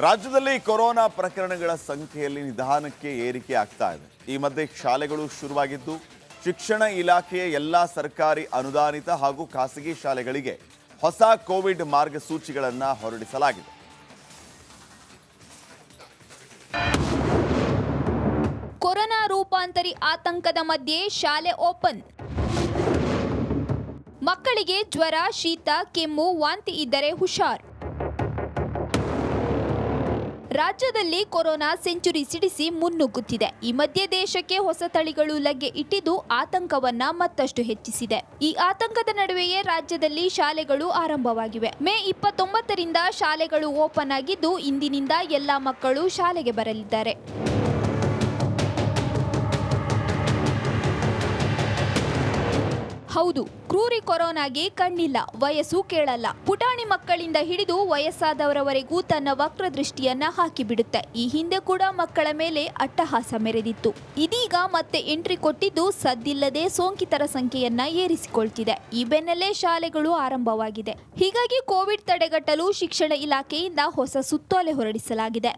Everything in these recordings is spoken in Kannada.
ರಾಜ್ಯದಲ್ಲಿ ಕೊರೋನಾ ಪ್ರಕರಣಗಳ ಸಂಖ್ಯೆಯಲ್ಲಿ ನಿಧಾನಕ್ಕೆ ಏರಿಕೆ ಆಗ್ತಾ ಇದೆ. ಈ ಮಧ್ಯೆ ಶಾಲೆಗಳು ಶುರುವಾಗಿದ್ದು ಶಿಕ್ಷಣ ಇಲಾಖೆಯ ಎಲ್ಲಾ ಸರ್ಕಾರಿ ಅನುದಾನಿತ ಹಾಗೂ ಖಾಸಗಿ ಶಾಲೆಗಳಿಗೆ ಹೊಸ ಕೋವಿಡ್ ಮಾರ್ಗಸೂಚಿಗಳನ್ನು ಹೊರಡಿಸಲಾಗಿದೆ. ಕೊರೋನಾ ರೂಪಾಂತರಿ ಆತಂಕದ ಮಧ್ಯೆ ಶಾಲೆ ಓಪನ್. ಮಕ್ಕಳಿಗೆ ಜ್ವರ, ಶೀತ, ಕೆಮ್ಮು, ವಾಂತಿ ಇದ್ದರೆ ಹುಷಾರ್. ರಾಜ್ಯದಲ್ಲಿ ಕೊರೋನಾ ಸೆಂಚುರಿ ಸಿಡಿಸಿ ಮುನ್ನುಗ್ಗುತ್ತಿದೆ. ಈ ಮಧ್ಯೆ ದೇಶಕ್ಕೆ ಹೊಸ ತಳಿಗಳು ಲಗ್ಗೆ ಇಟ್ಟಿದ್ದು ಆತಂಕವನ್ನ ಮತ್ತಷ್ಟು ಹೆಚ್ಚಿಸಿದೆ. ಈ ಆತಂಕದ ನಡುವೆಯೇ ರಾಜ್ಯದಲ್ಲಿ ಶಾಲೆಗಳು ಆರಂಭವಾಗಿವೆ. ಮೇ 29ರಿಂದ ಶಾಲೆಗಳು ಓಪನ್ ಆಗಿದ್ದು ಇಂದಿನಿಂದ ಎಲ್ಲಾ ಮಕ್ಕಳು ಶಾಲೆಗೆ ಬರಲಿದ್ದಾರೆ. ಹೌದು, ಕ್ರೂರಿ ಕೊರೋನಾಗೆ ಕಣ್ಣಿಲ್ಲ, ವಯಸ್ಸು ಕೇಳಲ್ಲ. ಪುಟಾಣಿ ಮಕ್ಕಳಿಂದ ಹಿಡಿದು ವಯಸ್ಸಾದವರವರೆಗೂ ತನ್ನ ವಕ್ರದೃಷ್ಟಿಯನ್ನ ಹಾಕಿಬಿಡುತ್ತೆ. ಈ ಹಿಂದೆ ಕೂಡ ಮಕ್ಕಳ ಮೇಲೆ ಅಟ್ಟಹಾಸ ಮೆರೆದಿತ್ತು. ಇದೀಗ ಮತ್ತೆ ಎಂಟ್ರಿ ಕೊಟ್ಟಿದ್ದು ಸದ್ದಿಲ್ಲದೆ ಸೋಂಕಿತರ ಸಂಖ್ಯೆಯನ್ನ ಏರಿಸಿಕೊಳ್ತಿದೆ. ಈ ಬೆನ್ನಲ್ಲೇ ಶಾಲೆಗಳು ಆರಂಭವಾಗಿದೆ. ಹೀಗಾಗಿ ಕೋವಿಡ್ ತಡೆಗಟ್ಟಲು ಶಿಕ್ಷಣ ಇಲಾಖೆಯಿಂದ ಹೊಸ ಸುತ್ತೋಲೆ ಹೊರಡಿಸಲಾಗಿದೆ.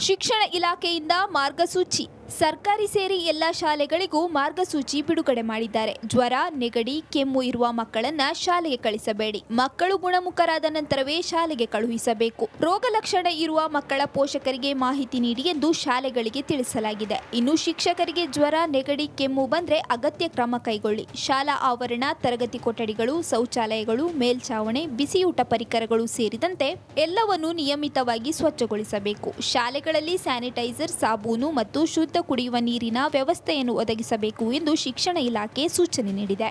ಶಿಕ್ಷಣ ಇಲಾಖೆಯಿಂದ ಮಾರ್ಗಸೂಚಿ. ಸರ್ಕಾರಿ ಸೇರಿ ಎಲ್ಲ ಶಾಲೆಗಳಿಗೂ ಮಾರ್ಗಸೂಚಿ ಬಿಡುಗಡೆ ಮಾಡಿದ್ದಾರೆ. ಜ್ವರ, ನೆಗಡಿ, ಕೆಮ್ಮು ಇರುವ ಮಕ್ಕಳನ್ನ ಶಾಲೆಗೆ ಕಳಿಸಬೇಡಿ. ಮಕ್ಕಳು ಗುಣಮುಖರಾದ ನಂತರವೇ ಶಾಲೆಗೆ ಕಳುಹಿಸಬೇಕು. ರೋಗ ಲಕ್ಷಣ ಇರುವ ಮಕ್ಕಳ ಪೋಷಕರಿಗೆ ಮಾಹಿತಿ ನೀಡಿ ಎಂದು ಶಾಲೆಗಳಿಗೆ ತಿಳಿಸಲಾಗಿದೆ. ಇನ್ನು ಶಿಕ್ಷಕರಿಗೆ ಜ್ವರ, ನೆಗಡಿ, ಕೆಮ್ಮು ಬಂದ್ರೆ ಅಗತ್ಯ ಕ್ರಮ ಕೈಗೊಳ್ಳಿ. ಶಾಲಾ ಆವರಣ, ತರಗತಿ ಕೊಠಡಿಗಳು, ಶೌಚಾಲಯಗಳು, ಮೇಲ್ಛಾವಣಿ, ಬಿಸಿಯೂಟ ಪರಿಕರಗಳು ಸೇರಿದಂತೆ ಎಲ್ಲವನ್ನೂ ನಿಯಮಿತವಾಗಿ ಸ್ವಚ್ಛಗೊಳಿಸಬೇಕು. ಶಾಲೆಗಳಲ್ಲಿ ಸ್ಯಾನಿಟೈಸರ್, ಸಾಬೂನು ಮತ್ತು ಶುದ್ಧ ಕುಡಿಯುವ ನೀರಿನ ವ್ಯವಸ್ಥೆಯನ್ನು ಒದಗಿಸಬೇಕು ಎಂದು ಶಿಕ್ಷಣ ಇಲಾಖೆ ಸೂಚನೆ ನೀಡಿದೆ.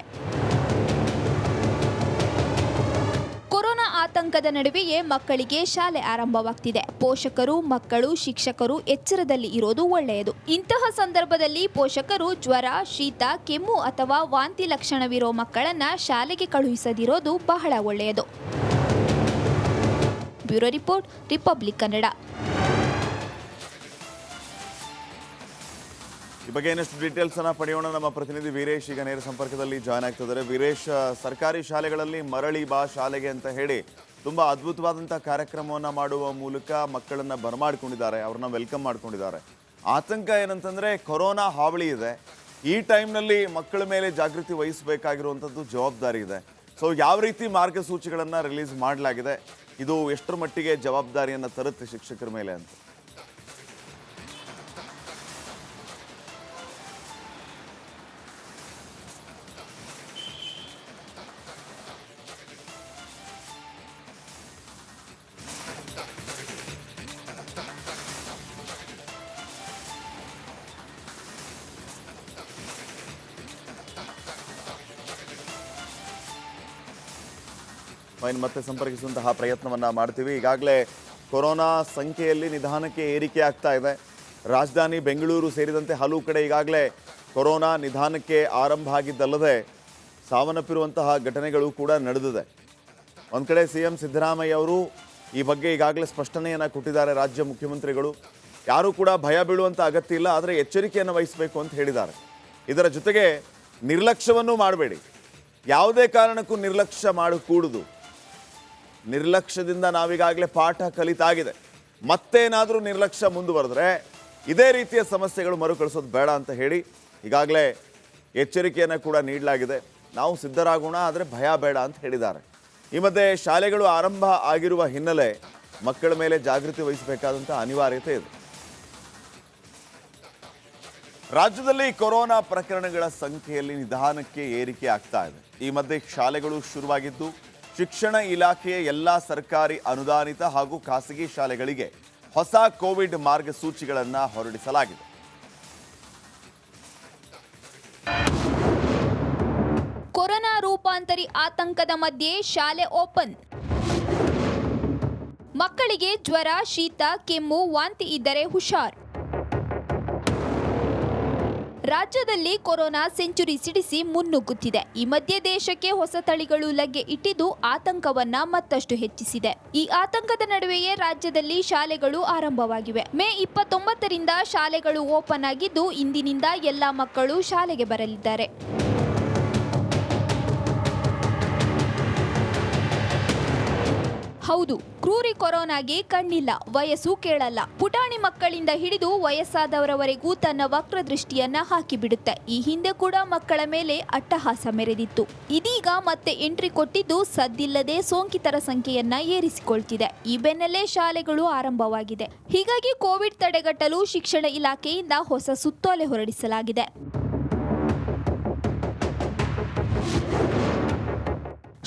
ಕೊರೋನಾ ಆತಂಕದ ನಡುವೆಯೇ ಮಕ್ಕಳಿಗೆ ಶಾಲೆ ಆರಂಭವಾಗ್ತಿದೆ. ಪೋಷಕರು, ಮಕ್ಕಳು, ಶಿಕ್ಷಕರು ಎಚ್ಚರದಲ್ಲಿ ಇರೋದು ಒಳ್ಳೆಯದು. ಇಂತಹ ಸಂದರ್ಭದಲ್ಲಿ ಪೋಷಕರು ಜ್ವರ, ಶೀತ, ಕೆಮ್ಮು ಅಥವಾ ವಾಂತಿ ಲಕ್ಷಣವಿರೋ ಮಕ್ಕಳನ್ನ ಶಾಲೆಗೆ ಕಳುಹಿಸದಿರೋದು ಬಹಳ ಒಳ್ಳೆಯದು. Bureau report, republic Kannada. ಈ ಬಗ್ಗೆ ಇನ್ನಷ್ಟು ಡೀಟೇಲ್ಸ್ ಅನ್ನ ಪಡೆಯೋಣ. ನಮ್ಮ ಪ್ರತಿನಿಧಿ ವೀರೇಶ್ ಈಗ ನೇರ ಸಂಪರ್ಕದಲ್ಲಿ ಜಾಯ್ನ್ ಆಗ್ತಿದ್ದಾರೆ. ವೀರೇಶ್, ಸರ್ಕಾರಿ ಶಾಲೆಗಳಲ್ಲಿ ಮರಳಿ ಬಾ ಶಾಲೆಗೆ ಅಂತ ಹೇಳಿ ತುಂಬಾ ಅದ್ಭುತವಾದಂತಹ ಕಾರ್ಯಕ್ರಮವನ್ನ ಮಾಡುವ ಮೂಲಕ ಮಕ್ಕಳನ್ನ ಬರಮಾಡ್ಕೊಂಡಿದ್ದಾರೆ, ಅವ್ರನ್ನ ವೆಲ್ಕಮ್ ಮಾಡ್ಕೊಂಡಿದ್ದಾರೆ. ಆತಂಕ ಏನಂತಂದ್ರೆ ಕೊರೋನಾ ಹಾವಳಿ ಇದೆ. ಈ ಟೈಮ್ನಲ್ಲಿ ಮಕ್ಕಳ ಮೇಲೆ ಜಾಗೃತಿ ವಹಿಸಬೇಕಾಗಿರುವಂಥದ್ದು ಜವಾಬ್ದಾರಿ ಇದೆ. ಸೊ ಯಾವ ರೀತಿ ಮಾರ್ಗಸೂಚಿಗಳನ್ನ ರಿಲೀಸ್ ಮಾಡಲಾಗಿದೆ, ಇದು ಎಷ್ಟರ ಮಟ್ಟಿಗೆ ಜವಾಬ್ದಾರಿಯನ್ನ ತರುತ್ತೆ ಶಿಕ್ಷಕರ ಮೇಲೆ ಅಂತ? ಮತ್ತೆ ಸಂಪರ್ಕಿಸುವಂತಹ ಪ್ರಯತ್ನವನ್ನ ಮಾಡ್ತೀವಿ. ಈಗಾಗಲೇ ಕೊರೋನಾ ಸಂಖ್ಯೆಯಲ್ಲಿ ನಿಧಾನಕ್ಕೆ ಏರಿಕೆ ಆಗ್ತಾ ಇದೆ. ರಾಜಧಾನಿ ಬೆಂಗಳೂರು ಸೇರಿದಂತೆ ಹಲವು ಕಡೆ ಈಗಾಗಲೇ ಕೊರೋನಾ ನಿಧಾನಕ್ಕೆ ಆರಂಭ ಆಗಿದ್ದಲ್ಲದೆ ಸಾವನ್ನಪ್ಪಿರುವಂತಹ ಘಟನೆಗಳು ಕೂಡ ನಡೆದಿದೆ. ಒಂದು ಕಡೆ CM ಸಿದ್ದರಾಮಯ್ಯ ಅವರು ಈ ಬಗ್ಗೆ ಈಗಾಗಲೇ ಸ್ಪಷ್ಟನೆಯನ್ನು ಕೊಟ್ಟಿದ್ದಾರೆ. ರಾಜ್ಯ ಮುಖ್ಯಮಂತ್ರಿಗಳು ಯಾರೂ ಕೂಡ ಭಯ ಬೀಳುವಂಥ ಅಗತ್ಯ ಇಲ್ಲ, ಆದರೆ ಎಚ್ಚರಿಕೆಯನ್ನು ವಹಿಸಬೇಕು ಅಂತ ಹೇಳಿದ್ದಾರೆ. ಇದರ ಜೊತೆಗೆ ನಿರ್ಲಕ್ಷ್ಯವನ್ನು ಮಾಡಬೇಡಿ, ಯಾವುದೇ ಕಾರಣಕ್ಕೂ ನಿರ್ಲಕ್ಷ್ಯ ಮಾಡಕೂಡದು. ನಿರ್ಲಕ್ಷ್ಯದಿಂದ ನಾವೀಗಾಗಲೇ ಪಾಠ ಕಲಿತಾಗಿದೆ. ಮತ್ತೇನಾದರೂ ನಿರ್ಲಕ್ಷ್ಯ ಮುಂದುವರೆದ್ರೆ ಇದೇ ರೀತಿಯ ಸಮಸ್ಯೆಗಳು ಮರುಕಳಿಸೋದು ಬೇಡ ಅಂತ ಹೇಳಿ ಈಗಾಗಲೇ ಎಚ್ಚರಿಕೆಯನ್ನು ಕೂಡ ನೀಡಲಾಗಿದೆ. ನಾವು ಸಿದ್ಧರಾಗೋಣ, ಆದರೆ ಭಯ ಬೇಡ ಅಂತ ಹೇಳಿದ್ದಾರೆ. ಈ ಮಧ್ಯೆ ಶಾಲೆಗಳು ಆರಂಭ ಆಗಿರುವ ಹಿನ್ನೆಲೆ ಮಕ್ಕಳ ಮೇಲೆ ಜಾಗೃತಿ ವಹಿಸಬೇಕಾದಂಥ ಅನಿವಾರ್ಯತೆ ಇದೆ. ರಾಜ್ಯದಲ್ಲಿ ಕೊರೋನಾ ಪ್ರಕರಣಗಳ ಸಂಖ್ಯೆಯಲ್ಲಿ ನಿಧಾನಕ್ಕೆ ಏರಿಕೆ ಆಗ್ತಾ ಇದೆ. ಈ ಮಧ್ಯೆ ಶಾಲೆಗಳು ಶುರುವಾಗಿದ್ದು ಶಿಕ್ಷಣ ಇಲಾಖೆಯ ಎಲ್ಲಾ ಸರ್ಕಾರಿ ಅನುದಾನಿತ ಹಾಗೂ ಖಾಸಗಿ ಶಾಲೆಗಳಿಗೆ ಹೊಸ ಕೋವಿಡ್ ಮಾರ್ಗಸೂಚಿಗಳನ್ನು ಹೊರಡಿಸಲಾಗಿದೆ. ಕೊರೋನಾ ರೂಪಾಂತರಿ ಆತಂಕದ ಮಧ್ಯೆ ಶಾಲೆ ಓಪನ್. ಮಕ್ಕಳಿಗೆ ಜ್ವರ, ಶೀತ, ಕೆಮ್ಮು, ವಾಂತಿ ಇದ್ದರೆ ಹುಷಾರ್. ರಾಜ್ಯದಲ್ಲಿ ಕೊರೋನಾ ಸೆಂಚುರಿ ಸಿಡಿಸಿ ಮುನ್ನುಗ್ಗುತ್ತಿದೆ. ಈ ಮಧ್ಯೆ ದೇಶಕ್ಕೆ ಹೊಸ ತಳಿಗಳು ಲಗ್ಗೆ ಇಟ್ಟಿದ್ದು ಆತಂಕವನ್ನ ಮತ್ತಷ್ಟು ಹೆಚ್ಚಿಸಿದೆ. ಈ ಆತಂಕದ ನಡುವೆಯೇ ರಾಜ್ಯದಲ್ಲಿ ಶಾಲೆಗಳು ಆರಂಭವಾಗಿವೆ. ಮೇ 29ರಿಂದ ಶಾಲೆಗಳು ಓಪನ್ ಆಗಿದ್ದು ಇಂದಿನಿಂದ ಎಲ್ಲಾ ಮಕ್ಕಳು ಶಾಲೆಗೆ ಬರಲಿದ್ದಾರೆ. ಹೌದು, ಕ್ರೂರಿ ಕೊರೋನಾಗೆ ಕಣ್ಣಿಲ್ಲ, ವಯಸ್ಸು ಕೇಳಲ್ಲ. ಪುಟಾಣಿ ಮಕ್ಕಳಿಂದ ಹಿಡಿದು ವಯಸ್ಸಾದವರವರೆಗೂ ತನ್ನ ವಕ್ರ ದೃಷ್ಟಿಯನ್ನ ಹಾಕಿಬಿಡುತ್ತೆ. ಈ ಹಿಂದೆ ಕೂಡ ಮಕ್ಕಳ ಮೇಲೆ ಅಟ್ಟಹಾಸ ಮೆರೆದಿತ್ತು. ಇದೀಗ ಮತ್ತೆ ಎಂಟ್ರಿ ಕೊಟ್ಟಿದ್ದು ಸದ್ದಿಲ್ಲದೆ ಸೋಂಕಿತರ ಸಂಖ್ಯೆಯನ್ನ ಏರಿಸಿಕೊಳ್ತಿದೆ. ಈ ಬೆನ್ನಲ್ಲೇ ಶಾಲೆಗಳು ಆರಂಭವಾಗಿದೆ. ಹೀಗಾಗಿ ಕೋವಿಡ್ ತಡೆಗಟ್ಟಲು ಶಿಕ್ಷಣ ಇಲಾಖೆಯಿಂದ ಹೊಸ ಸುತ್ತೋಲೆ ಹೊರಡಿಸಲಾಗಿದೆ.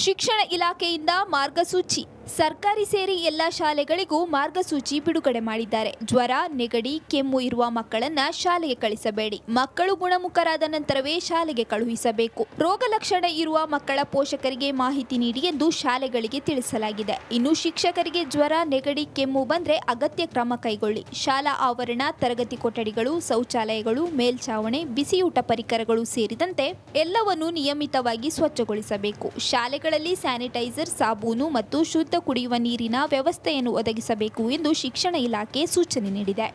ಶಿಕ್ಷಣ ಇಲಾಖೆಯಿಂದ ಮಾರ್ಗಸೂಚಿ. ಸರ್ಕಾರಿ ಸೇರಿ ಎಲ್ಲ ಶಾಲೆಗಳಿಗೂ ಮಾರ್ಗಸೂಚಿ ಬಿಡುಗಡೆ ಮಾಡಿದ್ದಾರೆ. ಜ್ವರ, ನೆಗಡಿ, ಕೆಮ್ಮು ಇರುವ ಮಕ್ಕಳನ್ನ ಶಾಲೆಗೆ ಕಳಿಸಬೇಡಿ. ಮಕ್ಕಳು ಗುಣಮುಖರಾದ ನಂತರವೇ ಶಾಲೆಗೆ ಕಳುಹಿಸಬೇಕು. ರೋಗ ಲಕ್ಷಣ ಇರುವ ಮಕ್ಕಳ ಪೋಷಕರಿಗೆ ಮಾಹಿತಿ ನೀಡಿ ಎಂದು ಶಾಲೆಗಳಿಗೆ ತಿಳಿಸಲಾಗಿದೆ. ಇನ್ನು ಶಿಕ್ಷಕರಿಗೆ ಜ್ವರ, ನೆಗಡಿ, ಕೆಮ್ಮು ಬಂದ್ರೆ ಅಗತ್ಯ ಕ್ರಮ ಕೈಗೊಳ್ಳಿ. ಶಾಲಾ ಆವರಣ, ತರಗತಿ ಕೊಠಡಿಗಳು, ಶೌಚಾಲಯಗಳು, ಮೇಲ್ಛಾವಣೆ, ಬಿಸಿಯೂಟ ಪರಿಕರಗಳು ಸೇರಿದಂತೆ ಎಲ್ಲವನ್ನು ನಿಯಮಿತವಾಗಿ ಸ್ವಚ್ಛಗೊಳಿಸಬೇಕು. ಶಾಲೆಗಳಲ್ಲಿ ಸ್ಯಾನಿಟೈಸರ್, ಸಾಬೂನು ಮತ್ತು ಶುದ್ಧ ಕುಡಿಯುವ ನೀರಿನ ವ್ಯವಸ್ಥೆಯನ್ನು ಒದಗಿಸಬೇಕು ಎಂದು ಶಿಕ್ಷಣ ಇಲಾಖೆ ಸೂಚನೆ ನೀಡಿದೆ.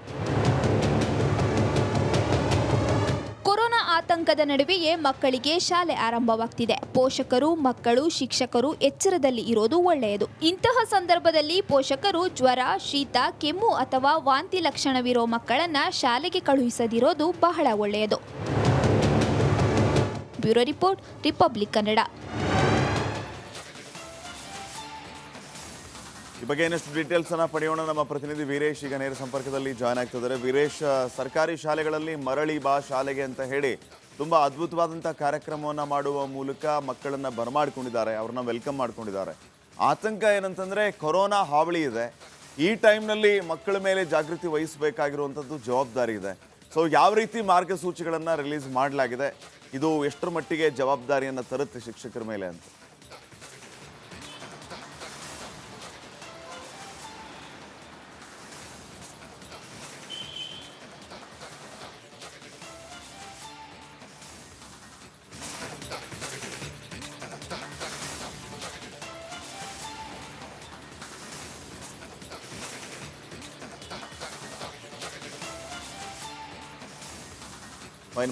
ಕೊರೋನಾ ಆತಂಕದ ನಡುವೆಯೇ ಮಕ್ಕಳಿಗೆ ಶಾಲೆ ಆರಂಭವಾಗ್ತಿದೆ. ಪೋಷಕರು, ಮಕ್ಕಳು, ಶಿಕ್ಷಕರು ಎಚ್ಚರದಲ್ಲಿ ಇರೋದು ಒಳ್ಳೆಯದು. ಇಂತಹ ಸಂದರ್ಭದಲ್ಲಿ ಪೋಷಕರು ಜ್ವರ, ಶೀತ, ಕೆಮ್ಮು ಅಥವಾ ವಾಂತಿ ಲಕ್ಷಣವಿರೋ ಮಕ್ಕಳನ್ನ ಶಾಲೆಗೆ ಕಳುಹಿಸದಿರೋದು ಬಹಳ ಒಳ್ಳೆಯದು. Bureau report, republic Kannada. ಈ ಬಗ್ಗೆ ಇನ್ನಷ್ಟು ಡೀಟೇಲ್ಸ್ ಅನ್ನ ಪಡೆಯೋಣ. ನಮ್ಮ ಪ್ರತಿನಿಧಿ ವೀರೇಶ್ ಈಗ ನೇರ ಸಂಪರ್ಕದಲ್ಲಿ ಜಾಯ್ನ್ ಆಗ್ತಿದ್ದಾರೆ. ವೀರೇಶ್, ಸರ್ಕಾರಿ ಶಾಲೆಗಳಲ್ಲಿ ಮರಳಿ ಬಾ ಶಾಲೆಗೆ ಅಂತ ಹೇಳಿ ತುಂಬಾ ಅದ್ಭುತವಾದಂತಹ ಕಾರ್ಯಕ್ರಮವನ್ನ ಮಾಡುವ ಮೂಲಕ ಮಕ್ಕಳನ್ನ ಬರಮಾಡ್ಕೊಂಡಿದ್ದಾರೆ, ಅವ್ರನ್ನ ವೆಲ್ಕಮ್ ಮಾಡ್ಕೊಂಡಿದ್ದಾರೆ. ಆತಂಕ ಏನಂತಂದ್ರೆ ಕೊರೋನಾ ಹಾವಳಿ ಇದೆ. ಈ ಟೈಮ್ನಲ್ಲಿ ಮಕ್ಕಳ ಮೇಲೆ ಜಾಗೃತಿ ವಹಿಸಬೇಕಾಗಿರುವಂಥದ್ದು ಜವಾಬ್ದಾರಿ ಇದೆ. ಸೊ ಯಾವ ರೀತಿ ಮಾರ್ಗಸೂಚಿಗಳನ್ನ ರಿಲೀಸ್ ಮಾಡಲಾಗಿದೆ, ಇದು ಎಷ್ಟರ ಮಟ್ಟಿಗೆ ಜವಾಬ್ದಾರಿಯನ್ನ ತರುತ್ತೆ ಶಿಕ್ಷಕರ ಮೇಲೆ ಅಂತ?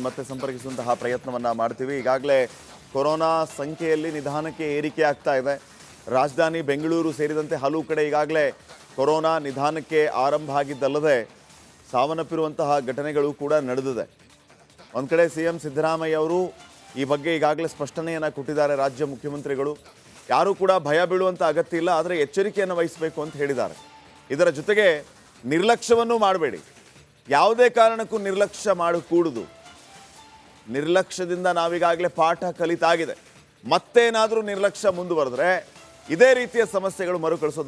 ಮತ್ತೆ ಸಂಪರ್ಕಿಸುವಂತಹ ಪ್ರಯತ್ನವನ್ನ ಮಾಡ್ತೀವಿ. ಈಗಾಗಲೇ ಕೊರೋನಾ ಸಂಖ್ಯೆಯಲ್ಲಿ ನಿಧಾನಕ್ಕೆ ಏರಿಕೆ ಆಗ್ತಾ ಇದೆ. ರಾಜಧಾನಿ ಬೆಂಗಳೂರು ಸೇರಿದಂತೆ ಹಲವು ಕಡೆ ಈಗಾಗಲೇ ಕೊರೋನಾ ನಿಧಾನಕ್ಕೆ ಆರಂಭ ಆಗಿದ್ದಲ್ಲದೆ ಸಾವನ್ನಪ್ಪಿರುವಂತಹ ಘಟನೆಗಳು ಕೂಡ ನಡೆದಿದೆ. ಒಂದು ಕಡೆ CM ಸಿದ್ದರಾಮಯ್ಯ ಅವರು ಈ ಬಗ್ಗೆ ಈಗಾಗಲೇ ಸ್ಪಷ್ಟನೆಯನ್ನು ಕೊಟ್ಟಿದ್ದಾರೆ. ರಾಜ್ಯ ಮುಖ್ಯಮಂತ್ರಿಗಳು ಯಾರೂ ಕೂಡ ಭಯ ಬೀಳುವಂಥ ಅಗತ್ಯ ಇಲ್ಲ, ಆದರೆ ಎಚ್ಚರಿಕೆಯನ್ನು ವಹಿಸಬೇಕು ಅಂತ ಹೇಳಿದ್ದಾರೆ. ಇದರ ಜೊತೆಗೆ ನಿರ್ಲಕ್ಷ್ಯವನ್ನು ಮಾಡಬೇಡಿ, ಯಾವುದೇ ಕಾರಣಕ್ಕೂ ನಿರ್ಲಕ್ಷ್ಯ ಮಾಡಕೂಡದು. ನಿರ್ಲಕ್ಷ್ಯದಿಂದ ನಾವೀಗಾಗಲೇ ಪಾಠ ಕಲಿತಾಗಿದೆ. ಮತ್ತೇನಾದರೂ ನಿರ್ಲಕ್ಷ್ಯ ಮುಂದುವರೆದ್ರೆ ಇದೇ ರೀತಿಯ ಸಮಸ್ಯೆಗಳು ಮರುಕಳಿಸೋದು